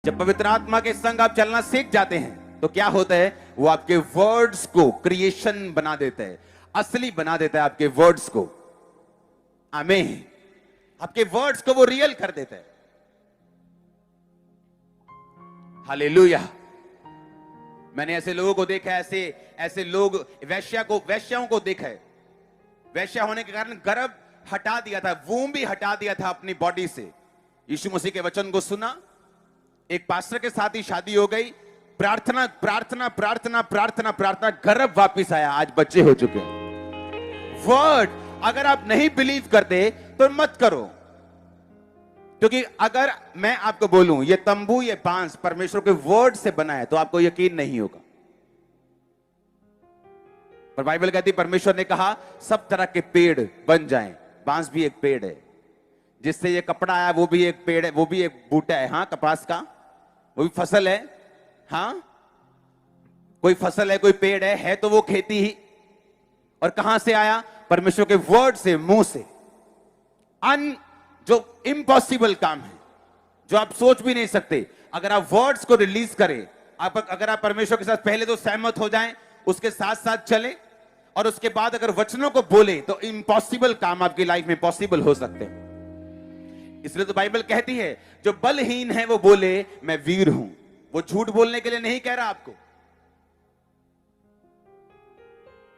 जब पवित्र आत्मा के संग आप चलना सीख जाते हैं तो क्या होता है, वो आपके वर्ड्स को क्रिएशन बना देता है, असली बना देता है आपके वर्ड्स को। आमीन। आपके वर्ड्स को वो रियल कर देता है। हालेलुया। मैंने ऐसे लोगों को देखा है, ऐसे लोग वैश्याओं को देखा है। वैश्या होने के कारण गर्भ हटा दिया था, वूम भी हटा दिया था अपनी बॉडी से। यीशु मसीह के वचन को सुना, एक पास्टर के साथ ही शादी हो गई, प्रार्थना प्रार्थना प्रार्थना प्रार्थना प्रार्थना, गर्भ वापिस आया, आज बच्चे हो चुके हैं। वर्ड अगर आप नहीं बिलीव करते तो मत करो, क्योंकि अगर मैं आपको बोलूं ये तंबू ये बांस परमेश्वर के वर्ड से बना है तो आपको यकीन नहीं होगा। पर बाइबल कहती परमेश्वर ने कहा सब तरह के पेड़ बन जाएं, बांस भी एक पेड़ है, जिससे ये कपड़ा आया वो भी एक पेड़ है, वो भी एक बूटा है। हाँ, कपास का वो भी फसल है। हाँ, कोई फसल है, कोई पेड़ है तो वो खेती ही। और कहां से आया? परमेश्वर के वर्ड से, मुंह से। जो इम्पॉसिबल काम है, जो आप सोच भी नहीं सकते, अगर आप वर्ड्स को रिलीज करें, अगर आप परमेश्वर के साथ पहले तो सहमत हो जाएं, उसके साथ साथ चलें, और उसके बाद अगर वचनों को बोलें, तो इम्पॉसिबल काम आपकी लाइफ में पॉसिबल हो सकते हैं। इसलिए तो बाइबल कहती है जो बलहीन है वो बोले मैं वीर हूं। वो झूठ बोलने के लिए नहीं कह रहा आपको।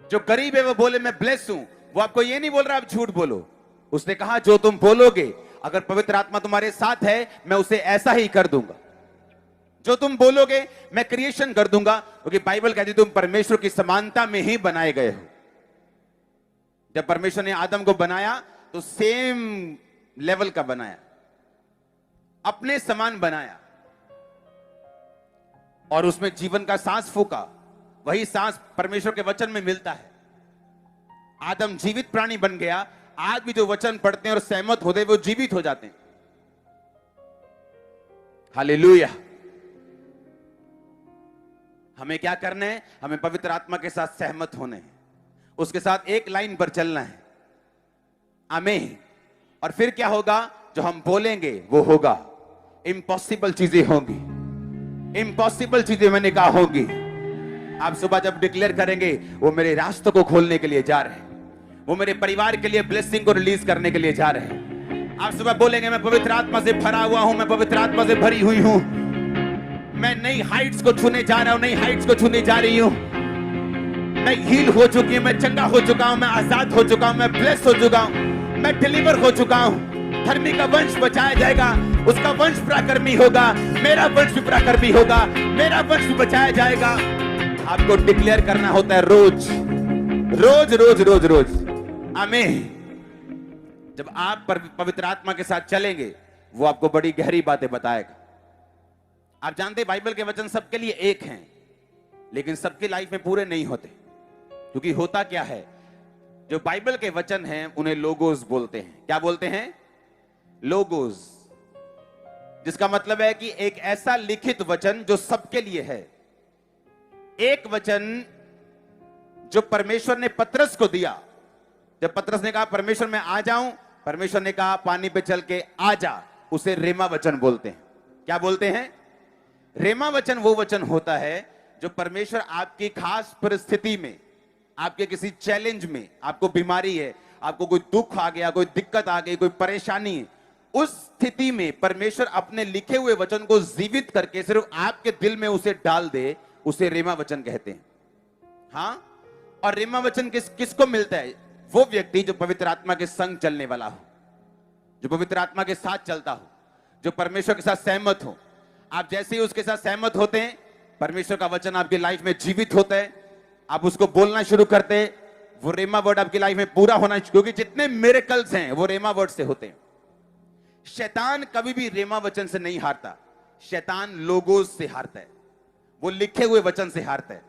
जो गरीब है वो बोले मैं ब्लेस हूं, वो आपको ये नहीं बोल रहा आप झूठ बोलो। उसने कहा जो तुम बोलोगे, अगर पवित्र आत्मा तुम्हारे साथ है, मैं उसे ऐसा ही कर दूंगा। जो तुम बोलोगे मैं क्रिएशन कर दूंगा, क्योंकि बाइबल कहती तुम परमेश्वर की समानता में ही बनाए गए हो। जब परमेश्वर ने आदम को बनाया तो सेम लेवल का बनाया, अपने समान बनाया, और उसमें जीवन का सांस फूका। वही सांस परमेश्वर के वचन में मिलता है। आदम जीवित प्राणी बन गया। आज भी जो वचन पढ़ते हैं और सहमत होते हैं वो जीवित हो जाते हैं। हालेलुया। हमें क्या करना है? हमें पवित्र आत्मा के साथ सहमत होने हैं, उसके साथ एक लाइन पर चलना है। आमीन। और फिर क्या होगा? जो हम बोलेंगे वो होगा। इम्पॉसिबल चीजें होंगी, इम्पॉसिबल चीजें मैंने कहा होंगी। आप सुबह जब डिक्लेयर करेंगे वो मेरे रास्तों को खोलने के लिए जा रहे हैं, वो मेरे परिवार के लिए ब्लेसिंग को रिलीज करने के लिए जा रहे हैं। आप सुबह बोलेंगे मैं पवित्र आत्मा से भरा हुआ हूं, मैं पवित्र आत्मा से भरी हुई हूं, मैं नई हाइट्स को छूने जा रहा हूं, नई हाइट्स को छूने जा रही हूं, मैं हील हो चुकी हूं, मैं चंगा हो चुका हूं, मैं आजाद हो चुका हूं, मैं ब्लेस हो चुका हूं, मैं डिलीवर हो चुका हूं। धर्मी का वंश बचाया जाएगा, उसका वंश पराक्रमी होगा, मेरा वंश भी पराक्रमी होगा, मेरा वंश भी बचाया जाएगा। आपको डिक्लेयर करना होता है रोज रोज रोज रोज रोज। आमीन। जब आप पवित्र आत्मा के साथ चलेंगे वो आपको बड़ी गहरी बातें बताएगा। आप जानते हैं बाइबल के वचन सबके लिए एक हैं, लेकिन सबकी लाइफ में पूरे नहीं होते। क्योंकि होता क्या है, जो बाइबल के वचन हैं उन्हें लोगोस बोलते हैं। क्या बोलते हैं? लोगोस, जिसका मतलब है कि एक ऐसा लिखित वचन जो सबके लिए है। एक वचन जो परमेश्वर ने पतरस को दिया। जब पतरस ने कहा परमेश्वर मैं आ जाऊं, परमेश्वर ने कहा पानी पे चल के आ जा, उसे रेमा वचन बोलते हैं। क्या बोलते हैं? रेमा वचन वो वचन होता है जो परमेश्वर आपकी खास परिस्थिति में, आपके किसी चैलेंज में, आपको बीमारी है, आपको कोई दुख आ गया, कोई दिक्कत आ गई, कोई परेशानी है, उस स्थिति में परमेश्वर अपने लिखे हुए वचन को जीवित करके सिर्फ आपके दिल में उसे डाल दे, उसे रेमा वचन कहते हैं। हाँ, और रेमा वचन किसको मिलता है? वो व्यक्ति जो पवित्र आत्मा के संग चलने वाला हो, जो पवित्र आत्मा के साथ चलता हो, जो परमेश्वर के साथ सहमत हो। आप जैसे ही उसके साथ सहमत होते हैं, परमेश्वर का वचन आपकी लाइफ में जीवित होता है, आप उसको बोलना शुरू करते हैं, वो रेमा वर्ड आपकी लाइफ में पूरा होना, क्योंकि जितने मिरेकल्स हैं वो रेमा वर्ड से होते हैं। शैतान कभी भी रेमा वचन से नहीं हारता, शैतान लोगोस से हारता है, वो लिखे हुए वचन से हारता है।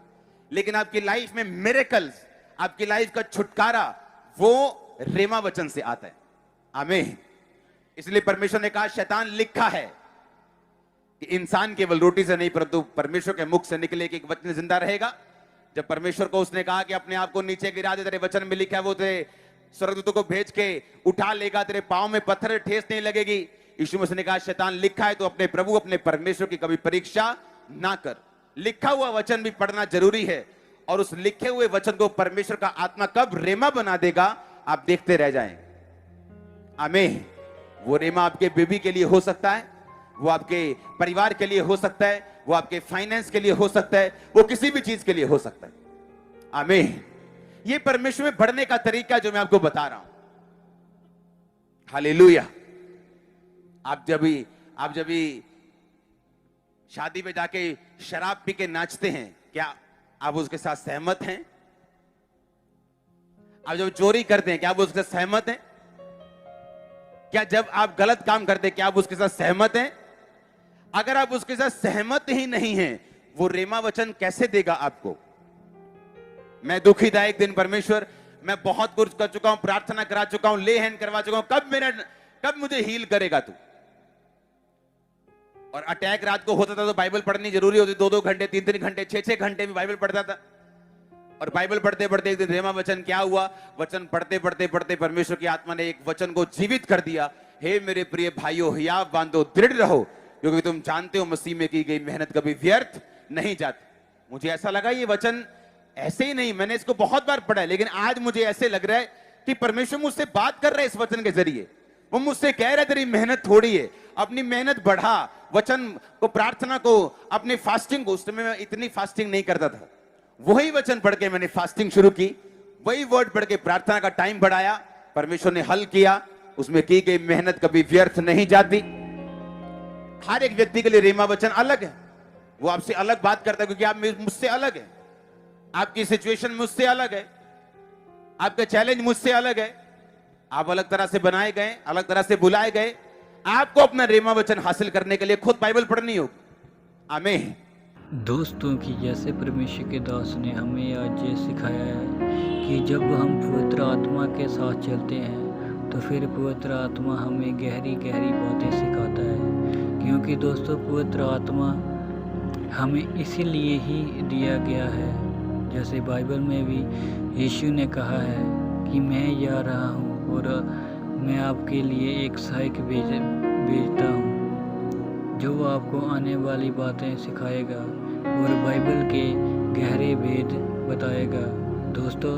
लेकिन आपकी लाइफ में मिरेकल्स, आपकी लाइफ का छुटकारा वो रेमा वचन से आता है। आमीन। इसलिए परमेश्वर ने कहा शैतान लिखा है कि इंसान केवल रोटी से नहीं परंतु परमेश्वर के मुख से निकले एक वचन जिंदा रहेगा। जब परमेश्वर को उसने कहा कि अपने आप को नीचे गिरा दे, तेरे वचन में लिखा है वो तेरे स्वर्गदूतों को भेज के उठा लेगा, तेरे पांव में पत्थर ठेस नहीं लगेगी, यीशु मसीह ने कहा शैतान लिखा है तो अपने प्रभु अपने परमेश्वर की कभी परीक्षा ना कर। लिखा हुआ वचन भी पढ़ना जरूरी है, और उस लिखे हुए वचन को परमेश्वर का आत्मा कब रेमा बना देगा आप देखते रह जाएं। आमीन। वो रेमा आपके बेबी के लिए हो सकता है, वो आपके परिवार के लिए हो सकता है, वो आपके फाइनेंस के लिए हो सकता है, वो किसी भी चीज के लिए हो सकता है। आमीन। ये परमेश्वर में बढ़ने का तरीका जो मैं आपको बता रहा हूं। हालेलुया। आप जब भी शादी में जाके शराब पी के नाचते हैं, क्या आप उसके साथ सहमत हैं? आप जब चोरी करते हैं क्या आप उसके साथ सहमत हैं? क्या जब आप गलत काम करते हैं क्या आप उसके साथ सहमत हैं? अगर आप उसके साथ सहमत ही नहीं हैं, वो रेमा वचन कैसे देगा आपको? मैं दुखीदायक दिन परमेश्वर, मैं बहुत कुछ कर चुका हूं, प्रार्थना करा चुका हूं, ले हैंड करवा चुका हूं, कब मुझे हील करेगा तू? और अटैक रात को होता था तो बाइबल पढ़नी जरूरी होती, 2-2 घंटे 3-3 घंटे 6-6 घंटे में बाइबल पढ़ता था। और बाइबल पढ़ते पढ़ते एक दिन रेमा वचन क्या हुआ, वचन पढ़ते पढ़ते पढ़ते परमेश्वर की आत्मा ने एक वचन को जीवित कर दिया। हे मेरे प्रिय भाइयों, हियाव बांधो, दृढ़ रहो, क्योंकि तुम जानते हो मसीह में की गई मेहनत कभी व्यर्थ नहीं जाती। मुझे ऐसा लगा ये वचन ऐसे ही नहीं, मैंने इसको बहुत बार पढ़ा है, लेकिन आज मुझे ऐसे लग रहा है कि परमेश्वर मुझसे बात कर रहा है इस वचन के जरिए। वो मुझसे कह रहा है तेरी मेहनत थोड़ी है, अपनी मेहनत बढ़ा, वचन को, प्रार्थना को, अपनी फास्टिंग को। उस समय मैं इतनी फास्टिंग नहीं करता था, वही वचन पढ़ के मैंने फास्टिंग शुरू की, वही वर्ड पढ़ के प्रार्थना का टाइम बढ़ाया, परमेश्वर ने हल किया, उसमें की गई मेहनत कभी व्यर्थ नहीं जाती। हर एक व्यक्ति के लिए रेमा वचन अलग है, वो आपसे अलग बात करता है, क्योंकि आप मुझसे अलग है, आपकी सिचुएशन मुझसे अलग है, आपका चैलेंज मुझसे अलग है, आप अलग तरह से बनाए गए, अलग तरह से बुलाए गए। आपको अपना रेमा वचन हासिल करने के लिए खुद बाइबल पढ़नी होगी। आमीन। दोस्तों की जैसे परमेश्वर के दास ने हमें आज ये सिखाया है कि जब हम पवित्र आत्मा के साथ चलते हैं तो फिर पवित्र आत्मा हमें गहरी गहरी बातें सिखाता है, क्योंकि दोस्तों पवित्र आत्मा हमें इसीलिए ही दिया गया है। जैसे बाइबल में भी यीशु ने कहा है कि मैं जा रहा हूँ और मैं आपके लिए एक सहायक भेजता हूँ जो आपको आने वाली बातें सिखाएगा और बाइबल के गहरे भेद बताएगा। दोस्तों,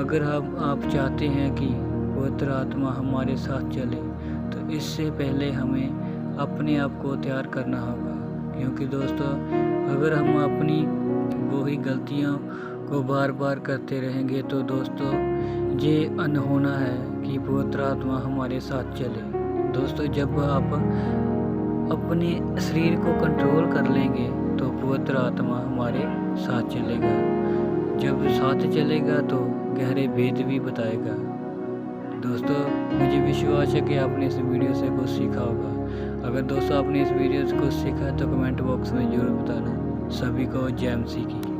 अगर आप चाहते हैं कि पवित्र आत्मा हमारे साथ चले तो इससे पहले हमें अपने आप को तैयार करना होगा, क्योंकि दोस्तों अगर हम अपनी वही गलतियों को बार बार करते रहेंगे तो दोस्तों ये अनहोना है कि पवित्र आत्मा हमारे साथ चले। दोस्तों, जब आप अपने शरीर को कंट्रोल कर लेंगे तो पवित्र आत्मा हमारे साथ चलेगा। जब साथ चलेगा तो गहरे भेद भी बताएगा। दोस्तों, मुझे विश्वास है कि आपने इस वीडियो से कुछ सीखा होगा। अगर दोस्तों आपने इस वीडियो से कुछ सीखा तो कमेंट बॉक्स में ज़रूर बताना। सभी को जय मसीह की।